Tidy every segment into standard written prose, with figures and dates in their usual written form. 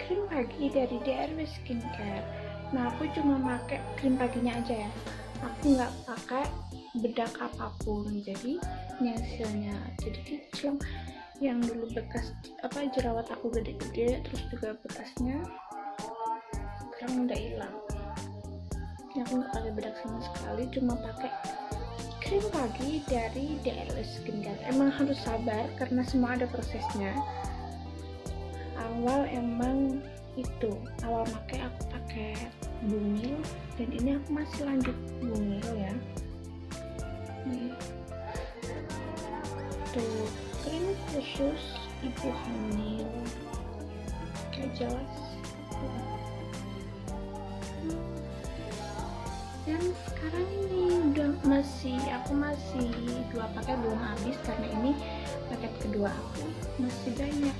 krim pagi dari DRW Skincare. Nah, aku cuma pakai krim paginya aja ya. Aku nggak pakai bedak apapun. Jadi ini hasilnya. Jadi kinclong yang dulu bekas jerawat aku gede-gede, terus juga bekasnya sekarang udah hilang. Ini aku nggak pakai bedak sama sekali, cuma pakai krim pagi dari DRW Skincare. Emang harus sabar karena semua ada prosesnya. Awal pakai aku pakai bumil, dan ini aku masih lanjut bumil ya. Nih tuh, krim khusus ibu hamil, kayak jelas. Dan sekarang ini aku masih 2 pakai, belum habis karena ini paket kedua aku masih banyak.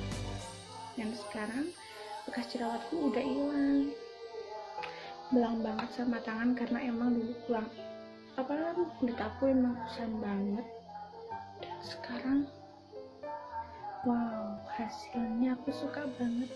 Dan sekarang bekas jerawatku udah hilang. Belang banget sama tangan karena emang dulu kulit aku emang kusam banget. Dan sekarang wow, hasilnya aku suka banget.